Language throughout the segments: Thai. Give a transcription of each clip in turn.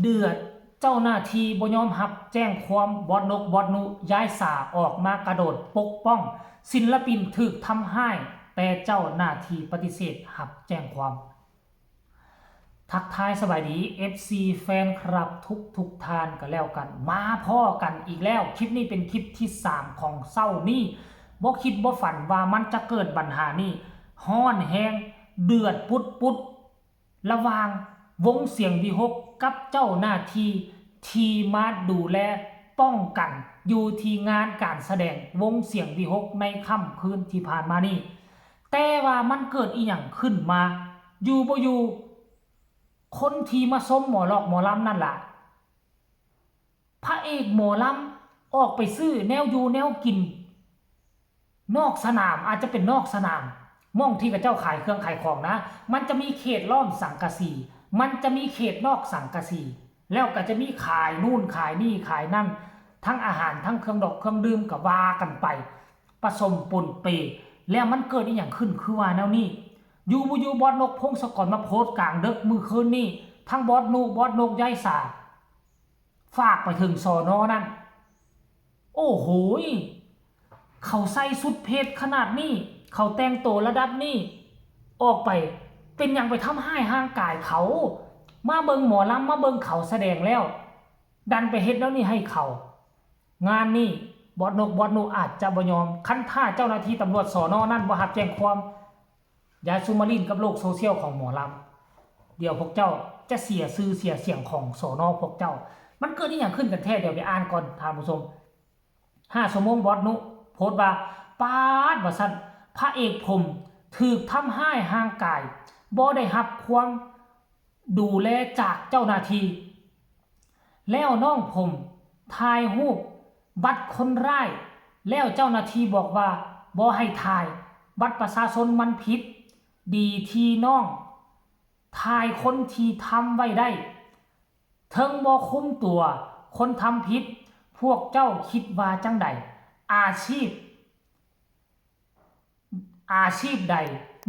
เดือดเจ้าหน้าที่บ่ยอมรับแจ้งความบอดนุย้ายสาออกมากระโดดปกป้องศิลปินถูกทำให้แต่เจ้าหน้าที่ปฏิเสธรับแจ้งความทักทายสบายดี FC แฟนคลับทุกทานกันแล้วกันมาพ่อกันอีกแล้วคลิปนี้เป็นคลิปที่3ของเศร้านี้บ่คิดบ่ฝันว่ามันจะเกิดปัญหานี้ฮ้อนแฮงเดือดปุดระหว่างวงเสียงวิหกกับเจ้าหน้าที่ที่มาดูแลป้องกันอยู่ที่งานการแสดงวงเสียงวิหกในค่ำคืนที่ผ่านมานี่แต่ว่ามันเกิดอีหยังขึ้นมาอยู่บ่อยู่คนที่มาส้มหมอลอกหมอลำนั่นล่ะพระเอกหมอลำออกไปซื้อแนวอยู่แนวกินนอกสนามอาจจะเป็นนอกสนามม่องที่กับเจ้าขายเครื่องขายของนะมันจะมีเขตล้อมสังกะสีมันจะมีเขตนอกสังกะสีแล้วก็จะมีขายนู่นขายนี่ขายนั่นทั้งอาหารทั้งเครื่องดอกเครื่องดื่มกับว่ากันไปผสมปนเปแล้วมันเกิดอีหยังขึ้นคือว่าแนวนี้อยู่บอสนกพงศกรมาโพสต์กลางดึกมือคืนนี้ทั้งบอสนกย้ายสาฝากไปถึงสน.นั่นโอ้โหเขาใส่สุดเพชรขนาดนี้เขาแต่งตัวระดับนี้ออกไปเป็นอย่างไปทำให้ห่างกายเขามาเบิงหมอลำมาเบิงเขาแสดงแล้วดันไปเฮ็ดแล้วนี่ให้เขางานนี้บอสนกอาจจะบ่ยอมคันท่าเจ้าหน้าที่ตำรวจสน.นั่นบ่รับแจ้งความยาซูมารินกับโลกโซเชียลของหมอลำเดี๋ยวพวกเจ้าจะเสียชื่อเสียเสียงของสน.พวกเจ้ามันเกิดอีหยังขึ้นกันแท้เดี๋ยวไปอ่านก่อนท่านผู้ชม5 ชั่วโมงบอสนุโพสต์ว่าปาดว่าซั่นพระเอกผมถูกทำให้ห่างกายบ่ได้รับความดูแลจากเจ้าหน้าที่แล้วน้องผมถ่ายรูปบัตรคนร้ายแล้วเจ้าหน้าที่บอกว่าบ่ให้ถ่ายบัตรประชาชนมันผิดดีที่น้องถ่ายคนที่ทำไว้ได้เทิงบ่คุ้มตัวคนทำผิดพวกเจ้าคิดว่าจังใดอาชีพใด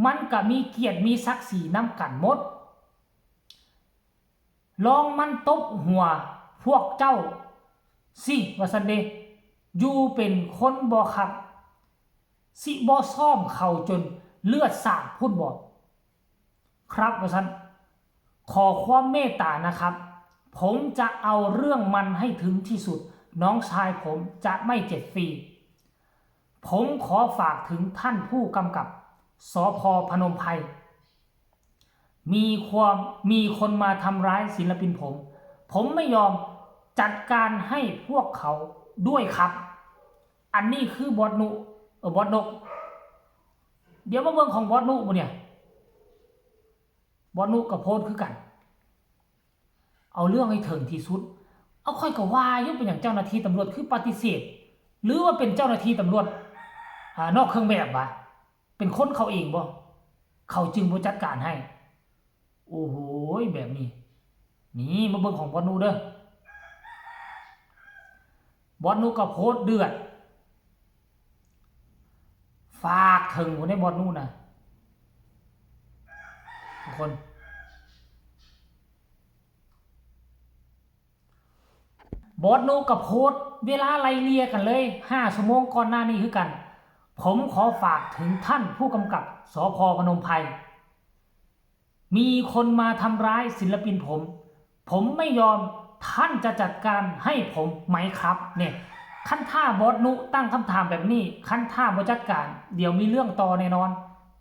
มันก็มีเกียรติมีศักดิ์ศรีนำกันหมดลองมันตบหัวพวกเจ้าสิว่าซั่นเด้อยู่เป็นคนบ่ครับสิบ่ซ่อมเขาจนเลือดสาดพุ่นบ่ครับว่าซั่นขอความเมตตานะครับผมจะเอาเรื่องมันให้ถึงที่สุดน้องชายผมจะไม่เจ็บฟรีผมขอฝากถึงท่านผู้กำกับสภ.พนมไพรมีคนมาทำร้ายศิลปินผมไม่ยอมจัดการให้พวกเขาด้วยครับอันนี้คือบอสนกเดี๋ยวมาเบิ่งของบอสนุบ่เนี่ยบอสนุกับโพสต์คือกันเอาเรื่องให้ถึงที่สุดเอาค่อยก็ว่าอยู่เป็นอย่างเจ้าหน้าที่ตำรวจคือปฏิเสธหรือว่าเป็นเจ้าหน้าที่ตำรวจนอกเครื่องแบบวะเป็นคนเขาเองบ่เขาจึงบ่จัดการให้โอ้โหแบบนี้นี่มาเบิ่งของบอสนุเด้อบอสนุก็โพสต์เดือดฝากถึงคนในบอสนุนะทุกคนบอสนุกับโพสต์เวลาไล่เลี่ยกันเลย5 ชั่วโมงก่อนหน้านี้คือกันผมขอฝากถึงท่านผู้กำกับสภ.พนมไพรมีคนมาทำร้ายศิลปินผมไม่ยอมท่านจะจัดการให้ผมไหมครับเนี่ยขั้นท่าบอสนุตั้งคำถามแบบนี้ขั้นท่าบจัดการเดี๋ยวมีเรื่องต่อแน่นอน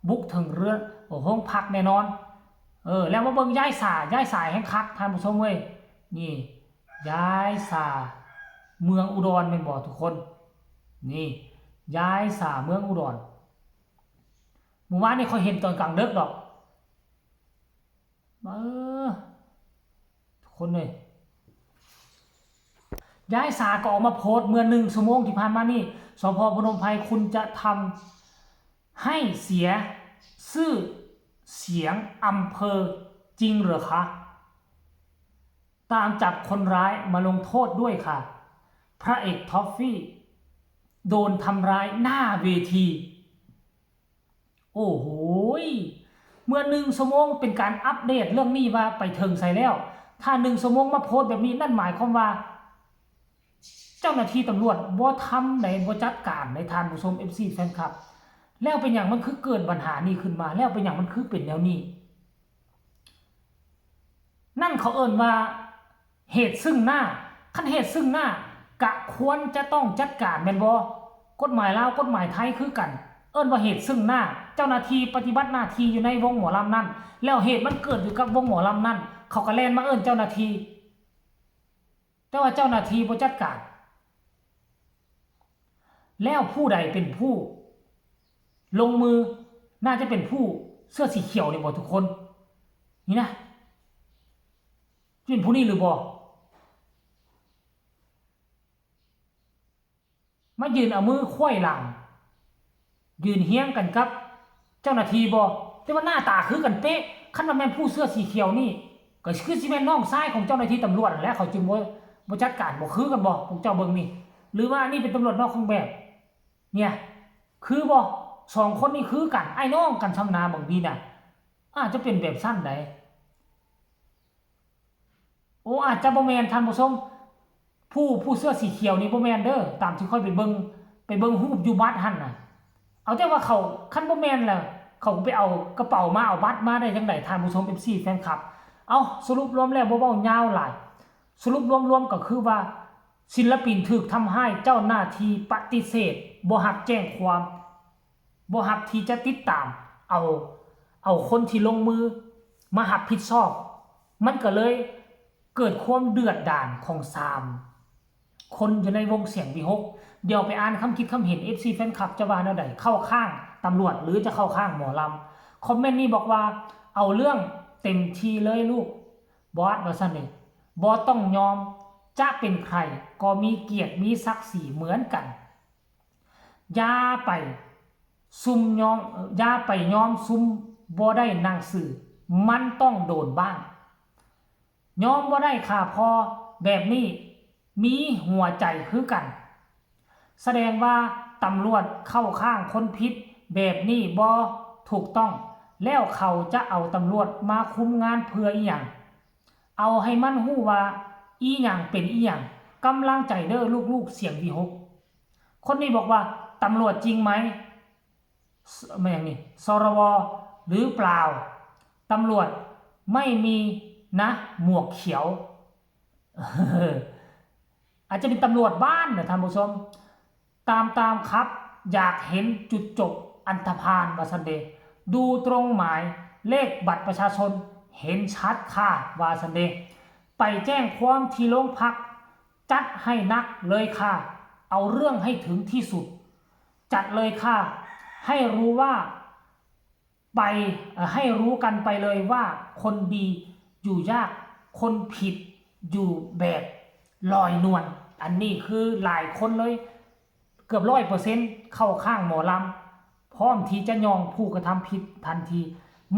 บุกถึงเรื่องห้องพักแน่นอนแล้วมาเบิ่งย้ายสายให้คักท่านผู้ชมเว้ยนี่ย้ายสาเมืองอุดรเป็นบ่ทุกคนนี่ย้ายสาเมืองอุดรหมู่บ้านนี่เขาเห็นตอนกลางดึกดอกทุกคนเลยย้ายสาก็ออกมาโพสต์เมื่อ1 ชั่วโมงที่ผ่านมานี่สภ.พนมไพรคุณจะทำให้เสียชื่อเสียงอำเภอจริงเหรอคะตามจับคนร้ายมาลงโทษด้วยค่ะพระเอกท็อฟฟี่โดนทำร้ายหน้าเวทีโอ้โหเมื่อ1 ชั่วโมงเป็นการอัปเดตเรื่องนี้ว่าไปถึงใส่แล้ว ถ้า1ชั่วโมงมาโพสต์แบบนี้นั่นหมายความว่าเจ้าหน้าที่ตำรวจบ่ทำในบ่จัดการในทานผู้ชม FC แฟนคลับแล้วเป็นอย่างมันคือเกิดปัญหานี้ขึ้นมาแล้วเป็นอย่างมันคือเป็นแนวนี้นั่นเขาเอิ้นว่าเหตุซึ่งหน้าคันเหตุซึ่งหน้ากะควรจะต้องจัดการแม่นบ่กฎหมายลาวกฎหมายไทยคือกันเอิ้นว่าเหตุซึ่งหน้าเจ้าหน้าที่ปฏิบัติหน้าที่อยู่ในวงหมอลำนั้นแล้วเหตุมันเกิดอยู่กับวงหมอลำนั้นเขาก็แล่นมาเอิ้นเจ้าหน้าที่แต่ว่าเจ้าหน้าที่บ่จัดการแล้วผู้ใดเป็นผู้ลงมือน่าจะเป็นผู้เสื้อสีเขียวนี่บ่ทุกคนนี่นะเป็นผู้นี้หรือบ่มายืนเอามือควยหลังยืนเฮี้ยงกันกับเจ้าหน้าที่บ่แต่ว่าหน้าตาคือกันเป๊ะคันว่าแม่นผู้เสื้อสีเขียวนี่ก็คือสิแม่นน้องชายของเจ้าหน้าที่ตำรวจนั่นแหละเขาจึงบ่จัดการบ่คือกันบ่พวกเจ้าเบิ่งนี่หรือว่านี่เป็นตำรวจนอกเครื่องแบบเนี่ยคือบ่2คนนี่คือกันไอ้น้องกันชำนาญบางทีน่ะอาจจะเป็นแบบสั้นใดโอ้อาจจะบ่แม่นท่านผู้ชมผู้เสื้อสีเขียวนี่บ่แม่นเด้อตามที่ค่อยไปเบิ่งรูปอยู่บัตรหั่นน่ะเอาแต่ว่าเขาคันบ่แม่นแล้วเขาไปเอากระเป๋ามาเอาบัตรมาได้จังได๋ท่านผู้ชม FC แฟนคลับเอาสรุปรวมแล้วบ่เว้ายาวหลายสรุปรวมๆก็คือว่าศิลปินถูกทำให้เจ้าหน้าที่ปฏิเสธบ่รับแจ้งความบ่รับที่จะติดตามเอาคนที่ลงมือมารับผิดชอบมันก็เลยเกิดความเดือดดาลของ3คนอยู่ในวงเสียงวิหกเดี๋ยวไปอ่านคำคิดคำเห็น FC แฟนคลับจะว่าแนวใดเข้าข้างตำรวจหรือจะเข้าข้างหมอลำคอมเมนต์นี้บอกว่าเอาเรื่องเต็มทีเลยลูกบอสว่าซั่นนี่บ่ต้องยอมจะเป็นใครก็มีเกียรติมีศักดิ์ศรีเหมือนกันอย่าไปยอมซุ่มบ่ได้หนังสือมันต้องโดนบ้างยอมบ่ได้ค่ะพอแบบนี้มีหัวใจคือกันแสดงว่าตำรวจเข้าข้างคนผิดแบบนี้บ่ถูกต้องแล้วเขาจะเอาตำรวจมาคุมงานเพื่ออีหยังเอาให้มันฮู้ว่าอีหยังเป็นอีหยังกำลังใจเด้อลูกๆเสียงวิหกคนนี้บอกว่าตำรวจจริงไหมไม่อย่างนี้สรวหรือเปล่าตำรวจไม่มีนะหมวกเขียวอาจจะเป็นตำรวจบ้านนะท่านผู้ชมตามครับอยากเห็นจุดจบอันธพาลวาซันเดดูตรงหมายเลขบัตรประชาชนเห็นชัดค่ะวาซันเดไปแจ้งความที่โรงพักจัดให้นักเลยค่ะเอาเรื่องให้ถึงที่สุดจัดเลยค่ะให้รู้ว่าให้รู้กันไปเลยว่าคนดีอยู่ยากคนผิดอยู่แบบลอยนวลอันนี้คือหลายคนเลยเกือบ 100% เข้าข้างหมอลำพร้อมที่จะยองผู้กระทำผิดทันที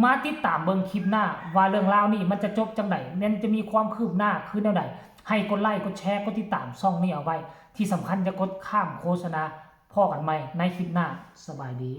มาติดตามเบิ่งคลิปหน้าว่าเรื่องราวนี้มันจะจบจังไดมันจะมีความคืบหน้าคือแนวใดให้กดไลค์กดแชร์กดติดตามช่องนี้เอาไว้ที่สำคัญจะกดข้ามโฆษณาพอกันใหม่ในคลิปหน้าสบายดี